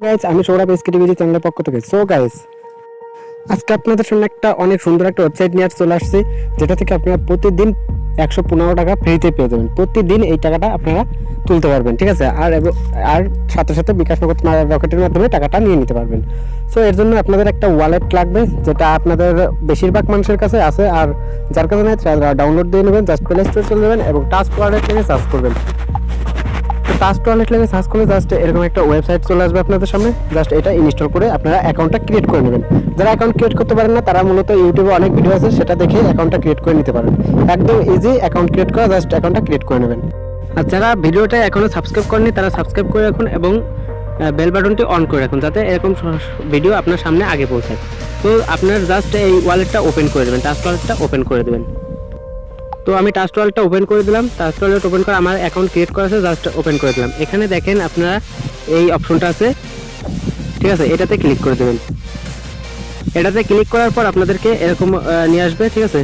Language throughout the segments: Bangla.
গাইস, আমি সৌরভ এসকেটিভিজি চ্যানেলের পক্ষ থেকে। সো গাইস, আজকে আপনাদের সামনে একটা অনেক সুন্দর একটা ওয়েবসাইট নিয়ে চলে আসছি, যেটা থেকে আপনারা প্রতিদিন 115 টাকা ফ্রিতে পেয়ে যাবেন। প্রতিদিন এই টাকাটা আপনারা তুলতে পারবেন, ঠিক আছে। আর সাথে সাথে বিকাশ নগদ রকেটের মাধ্যমে টাকাটা নিয়ে নিতে পারবেন। সো এর জন্য আপনাদের একটা ওয়ালেট লাগবে, যেটা আপনাদের বেশিরভাগ মানুষের কাছে আছে, আর যার কাছে নেই তারা ডাউনলোড দিয়ে নেবেন। জাস্ট প্লে স্টোরে চলে যাবেন এবং টাস্ক ওয়ালেট লিখে সার্চ করবেন। টাস্ক ওয়ালেট লিখে সার্চ করলে জাস্ট এরকম একটা ওয়েবসাইট চলে আসবে আপনাদের সামনে। জাস্ট এটা ইনস্টল করে আপনারা অ্যাকাউন্টটা ক্রিয়েট করে নেবেন। যারা অ্যাকাউন্ট ক্রিয়েট করতে পারেন না, তারা মূলত ইউটিউবে অনেক ভিডিও আছে, সেটা দেখে অ্যাকাউন্টটা ক্রিয়েট করে নিতে পারেন। একদম ইজি অ্যাকাউন্ট ক্রিয়েট করা, জাস্ট অ্যাকাউন্টটা ক্রিয়েট করে নেবেন। আর যারা ভিডিওটা এখনো সাবস্ক্রাইব করেনি, তারা সাবস্ক্রাইব করে রাখুন এবং বেল বাটনটি অন করে রাখুন, যাতে এরকম ভিডিও আপনার সামনে আগে পৌঁছায়। তো আপনার জাস্ট এই ওয়ালেটটা ওপেন করে দেবেন, টাস্ক ওয়ালেটটা ওপেন করে দেবেন। তো আমি টাস্ক ওয়ালেটটা ওপেন করে দিলাম। টাস্ক ওয়ালেট ওপেন করে আমার অ্যাকাউন্ট ক্রিয়েট করা আছে, জাস্ট ওপেন করে দিলাম। এখানে দেখেন আপনারা এই অপশনটা আছে, ঠিক আছে, এটাতে ক্লিক করে দেবেন। এটাতে ক্লিক করার পর আপনাদেরকে এরকম নিয়ে আসবে, ঠিক আছে,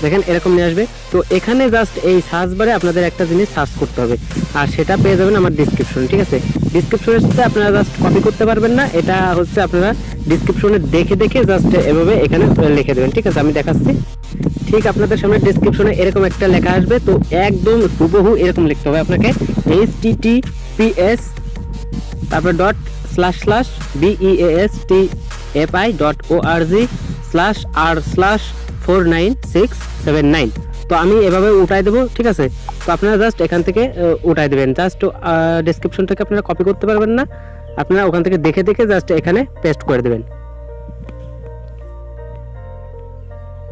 দেখেন এরকম নিয়ে আসবে। তো এখানে জাস্ট এই সার্চ বারে আপনাদের একটা জিনিস সার্চ করতে হবে, আর সেটা পেয়ে যাবেন আমার ডিসক্রিপশন, ঠিক আছে। ডিসক্রিপশনের সাথে আপনারা জাস্ট কপি করতে পারবেন না, এটা হচ্ছে আপনারা ডিসক্রিপশনে দেখে দেখে জাস্ট এভাবে এখানে লিখে দেবেন, ঠিক আছে। আমি দেখাচ্ছি। ঠিক আপনাদের সামনে ডিসক্রিপশনে এরকম একটা লেখা আসবে, তো একদম হুবহু এরকম লিখতে হবে আপনাকে। https তারপর beastfi.org/r/49679। তো আমি এভাবে উঠাই দেবো, ঠিক আছে। তো আপনারা জাস্ট এখান থেকে উঠাই দেবেন। জাস্ট ডিসক্রিপশন থেকে আপনারা কপি করতে পারবেন না, আপনারা ওখান থেকে দেখে দেখে জাস্ট এখানে পেস্ট করে দেবেন।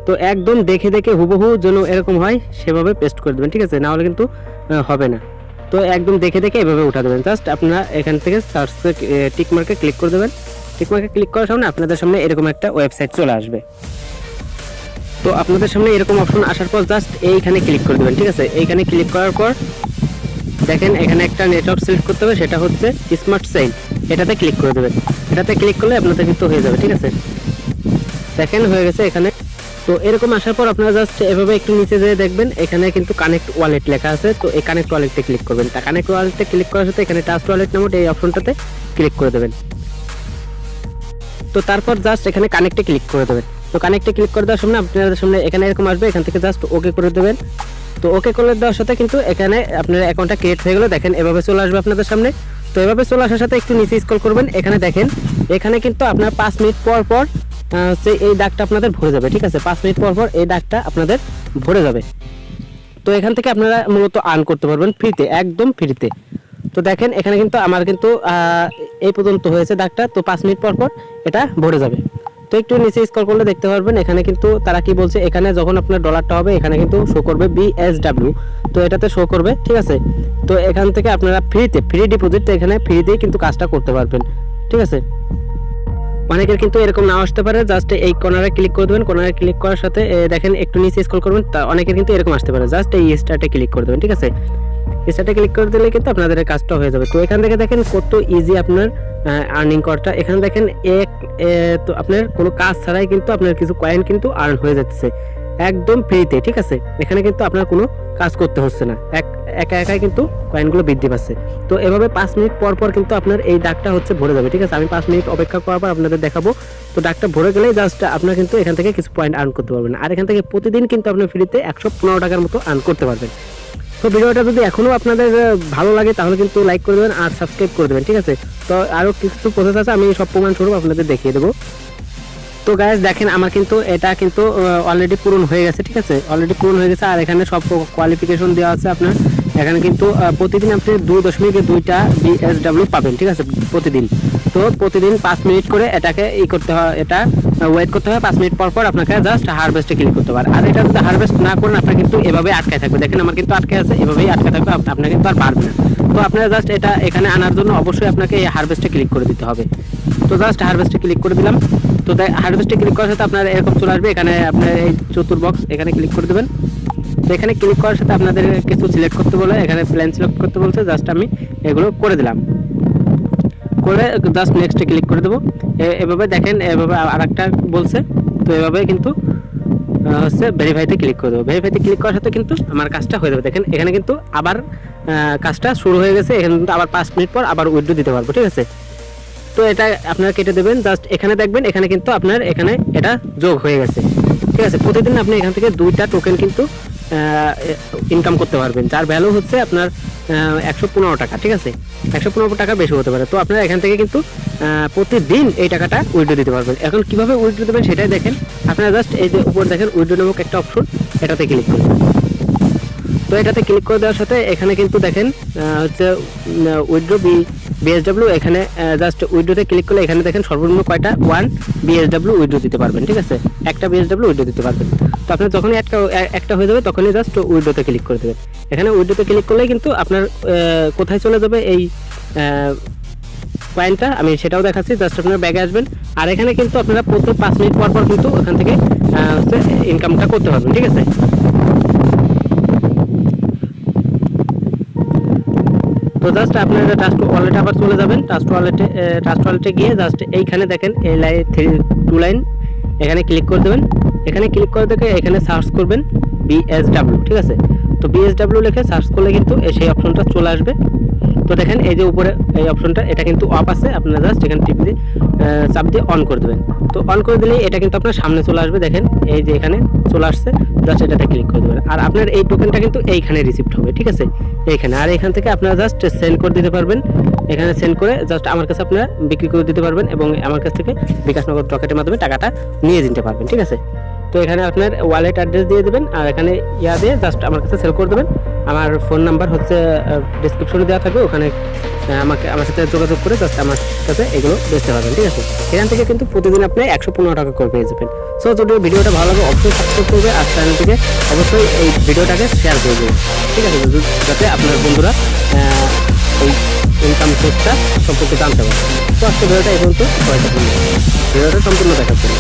তো একদম দেখে দেখে হুবহু যেন এরকম হয় সেভাবে পেস্ট করে দেবেন, ঠিক আছে, না হলে কিন্তু হবে না। তো একদম দেখে দেখে এভাবে উঠা দেবেন। জাস্ট আপনারা এখান থেকে সার্চে টিক মার্কে ক্লিক করে দেবেন। টিক মার্কে ক্লিক করার সামনে আপনাদের সামনে এরকম একটা ওয়েবসাইট চলে আসবে। তো আপনাদের সামনে এরকম অপশন আসার পর জাস্ট এইখানে ক্লিক করে দেবেন, ঠিক আছে। এইখানে ক্লিক করার পর দেখেন এখানে একটা নেটওয়ার্ক সিলেক্ট করতে হবে, সেটা হচ্ছে স্মার্ট সেল। এটাতে ক্লিক করে দেবেন। এটাতে ক্লিক করলে আপনাদের কিন্তু হয়ে যাবে, ঠিক আছে। দেখেন হয়ে গেছে এখানে। তো এরকম আসার পর আপনারা জাস্ট এভাবে একটু নিচে যেয়ে দেখবেন এখানে কিন্তু কানেক্ট ওয়ালেট লেখা আছে। তো এই কানেক্ট ওয়ালেটে ক্লিক করবেন। তা কানেক্ট ওয়ালেটে ক্লিক করার সাথে এখানে টাস্ক ওয়ালেট নামক এই অপশনটাতে ক্লিক করে দেবেন। তো তারপর জাস্ট এখানে কানেক্টে ক্লিক করে দেবেন। তো কানেক্টে ক্লিক করে দেওয়ার সময় আপনাদের সামনে এখানে এরকম আসবে, এখান থেকে জাস্ট ওকে করে দেবেন। তো ওকে করে দেওয়ার সাথে কিন্তু এখানে আপনার অ্যাকাউন্টটা ক্রিয়েট হয়ে গেল। দেখেন এভাবে চলে আসবে আপনাদের সামনে। তো এভাবে চলে আসার সাথে একটু নিচে স্ক্রল করবেন। এখানে দেখেন এখানে কিন্তু আপনার 5 মিনিট পর পর এই দাগটা আপনাদের ভরে যাবে, ঠিক আছে। 5 মিনিট পর পর এই দাগটা আপনাদের ভরে যাবে। তো এখান থেকে আপনারা মূলত আর্ন করতে পারবেন ফ্রিতে, একদম ফ্রিতে। তো দেখেন এখানে কিন্তু আমার কিন্তু এই পর্যন্ত হয়েছে দাগটা। তো 5 মিনিট পর পর এটা ভরে যাবে। তো একটু নিচে স্ক্রল করলে দেখতে পারবেন এখানে কিন্তু তারা কি বলছে, এখানে যখন আপনার ডলারটা হবে এখানে কিন্তু শো করবে BSW। তো এটাতে শো করবে, ঠিক আছে। তো এখান থেকে আপনারা ফ্রি ডিপোজিট, এখানে ফ্রিতেই কিন্তু কাজটা করতে পারবেন, ঠিক আছে। অনেকের কিন্তু এরকম নাও আসতে পারে। জাস্ট এই কর্নারে ক্লিক করে দেবেন। কর্নারে ক্লিক করার সাথে দেখেন একটু নিচে স্ক্রল করবেন, তা অনেকের কিন্তু এরকম আসতে পারে। জাস্ট এই স্টার্টে ক্লিক করে দেবেন, ঠিক আছে। স্টার্টে ক্লিক করে দিলে কিন্তু আপনাদের কাজটা হয়ে যাবে। তো এখান থেকে দেখেন কত ইজি আপনার আর্নিং করাটা। এখানে দেখেন তো আপনার কোনো কাজ ছাড়াই কিন্তু আপনার কিছু কয়েন কিন্তু আর্ন হয়ে যাচ্ছে একদম ফ্রিতে, ঠিক আছে। এখানে কিন্তু আপনার কোনো কাজ করতে হচ্ছে না, একা একাই কিন্তু কয়েনগুলো বৃদ্ধি পাচ্ছে। তো এভাবে 5 মিনিট পর পর কিন্তু আপনার এই দাগটা হচ্ছে ভরে যাবে, ঠিক আছে। আমি 5 মিনিট অপেক্ষা করার পর আপনাদের দেখাবো। তো দাগটা ভরে গেলেই জাস্ট আপনার কিন্তু এখান থেকে কিছু পয়েন্ট আর্ন করতে পারবেন। আর এখান থেকে প্রতিদিন কিন্তু আপনি ফ্রিতে 115 টাকার মতো আর্ন করতে পারবেন। তো ভিডিওটা যদি এখনও আপনাদের ভালো লাগে তাহলে কিন্তু লাইক করে দেবেন আর সাবস্ক্রাইব করে দেবেন, ঠিক আছে। তো আরও কিছু প্রসেস আছে, আমি সব প্রমাণস্বরূপ আপনাদের দেখিয়ে দেবো। তো গাইস দেখেন আমার কিন্তু এটা কিন্তু অলরেডি পূরণ হয়ে গেছে, ঠিক আছে। অলরেডি পূরণ হয়ে গেছে। আর এখানে সব কোয়ালিফিকেশন দেওয়া আছে আপনার। এখানে কিন্তু প্রতিদিন আপনি 2.2টা BSW পাবেন, ঠিক আছে, প্রতিদিন। তো প্রতিদিন 5 মিনিট করে এটাকে করতে হয়, এটা ওয়েট করতে হয়। 5 মিনিট পর পর আপনাকে জাস্ট হারভেস্টে ক্লিক করতে হবে। আর এটা যদি হারভেস্ট না করেন আপনার কিন্তু এভাবে আটকায় থাকবে। দেখেন আমার কিন্তু আটকে আছে, এভাবেই আটকে থাকবে, আপনার কিন্তু আর পারবে না। তো আপনারা জাস্ট এটা এখানে আনার জন্য অবশ্যই আপনাকে এই হারভেস্টে ক্লিক করে দিতে হবে। তো জাস্ট হারভেস্টে ক্লিক করে দিলাম। তো হারভেস্টে ক্লিক করার সাথে আপনার এরকম চলে আসবে। এখানে আপনার এই চতুর বক্স এখানে ক্লিক করে দেবেন। তো এখানে ক্লিক করার সাথে আপনাদের কিছু সিলেক্ট করতে বলে, এখানে প্ল্যান সিলেক্ট করতে বলছে। জাস্ট আমি এগুলো করে দিলাম, করে জাস্ট নেক্সটে ক্লিক করে দেবো। এভাবে দেখেন এভাবে আরেকটা বলছে। তো এভাবে কিন্তু হচ্ছে ভেরিফাইতে ক্লিক করে দেবো। ভেরিফাইতে ক্লিক করার সাথে কিন্তু আমার কাজটা হয়ে যাবে। দেখেন এখানে কিন্তু আবার কাজটা শুরু হয়ে গেছে। এখানে কিন্তু আবার 5 মিনিট পর আবার উইথড্র দিতে পারবো, ঠিক আছে। তো এটা আপনারা কেটে দেবেন, জাস্ট এখানে দেখবেন এখানে কিন্তু আপনার এখানে এটা যোগ হয়ে গেছে, ঠিক আছে। প্রতিদিন আপনি এখান থেকে 2টা টোকেন কিন্তু ইনকাম করতে পারবেন, যার ভ্যালু হচ্ছে আপনার 115 টাকা, ঠিক আছে। 115 টাকা বেশি হতে পারে। তো আপনারা এখান থেকে কিন্তু প্রতিদিন এই টাকাটা উইথড্র দিতে পারবেন। এখন কিভাবে উইথড্র দেবেন সেটাই দেখেন। আপনারা জাস্ট এই যে উপর দেখেন উইথড্র নামক একটা অপশন, এটাতে ক্লিক করবেন। তো এটাতে ক্লিক করে দেওয়ার সাথে এখানে কিন্তু দেখেন হচ্ছে উইথড্র বিএসডব্লিউ, এখানে জাস্ট উইথড্রোতে ক্লিক করলে এখানে দেখেন সর্বনিম্ন কয়টা 1 বিএসডব্লিউ উইথড্র দিতে পারবেন, ঠিক আছে। একটা বিএসডব্লিউ উইথড্র দিতে পারবেন। তো আপনার যখনই একটা হয়ে যাবে তখনই জাস্ট উইথড্রোতে ক্লিক করে দেবেন। এখানে উইথড্রোতে ক্লিক করলে কিন্তু আপনার কোথায় চলে যাবে এই পয়েন্টটা আমি সেটাও দেখাচ্ছি। জাস্ট আপনার ব্যাগে আসবেন, আর এখানে কিন্তু আপনারা প্রতি 5 মিনিট পর পর কিন্তু ওখান থেকে হচ্ছে ইনকামটা করতে পারবেন, ঠিক আছে। তো জাস্ট আপনারা ট্রাস্ট ওয়ালেটে আবার চলে যাবেন। ট্রাস্ট ওয়ালেটে গিয়ে জাস্ট এইখানে দেখেন এই লাইন 2 লাইন এখানে ক্লিক করে দেবেন। এখানে ক্লিক করে দেখে এখানে সার্চ করবেন বিএসডব্লিউ, ঠিক আছে। তো বিএসডব্লিউ লিখে সার্চ করলে কিন্তু সেই অপশনটা চলে আসবে। তো দেখেন এই যে উপরে এই অপশনটা, এটা কিন্তু অফ আছে, আপনারা জাস্ট এখানে টিপ দিয়ে চাপ দিয়ে অন করে দেবেন। তো অন করে দিলেই এটা কিন্তু আপনার সামনে চলে আসবে। দেখেন এই যে এখানে চলে আসছে, জাস্ট এটাতে ক্লিক করে দেবেন। আর আপনার এই টোকেনটা কিন্তু এইখানে রিসিভড হবে, ঠিক আছে, এইখানে। আর এখান থেকে আপনারা জাস্ট সেন্ড করে দিতে পারবেন। এখানে সেন্ড করে জাস্ট আমার কাছে আপনারা বিক্রি করে দিতে পারবেন এবং আমার কাছ থেকে বিকাশ নগদ রকেটের মাধ্যমে টাকাটা নিয়ে নিতে পারবেন, ঠিক আছে। তো এখানে আপনার ওয়ালেট অ্যাড্রেস দিয়ে দেবেন, আর এখানে দিয়ে জাস্ট আমার কাছে সেল করে দেবেন। আমার ফোন নাম্বার হচ্ছে ডিসক্রিপশনে দেওয়া থাকবে, ওখানে আমার সাথে যোগাযোগ করে জাস্ট আমার কাছে এগুলো বেচতে পারবেন, ঠিক আছে। এখান থেকে কিন্তু প্রতিদিন আপনি 115 টাকা করে পেয়ে যাবেন। সো যদি ভিডিওটা ভালো লাগে অবশ্যই সাবস্ক্রাইব করবে, আর চ্যানেলটিকে অবশ্যই এই ভিডিওটাকে শেয়ার করে দেবে, ঠিক আছে, যাতে আপনার বন্ধুরা এই ইনকাম সোর্সটা সম্পর্কে জানতে পারে। তো আজকে ভিডিওটা এই পর্যন্ত, ভিডিওটা সম্পূর্ণ দেখার জন্য।